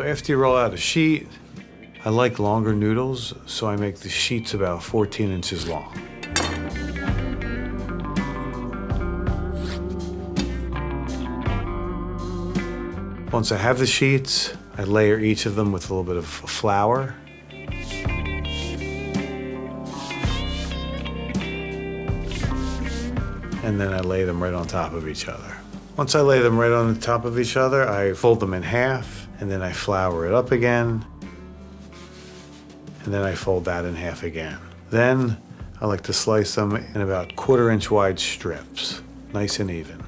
So after you roll out a sheet, I like longer noodles, so I make the sheets about 14 inches long. Once I have the sheets, I layer each of them with a little bit of flour. And then I lay them right on top of each other. Once I lay them right on the top of each other, I fold them in half, and then I flour it up again, and then I fold that in half again. Then I like to slice them in about 1/4 inch wide strips, nice and even.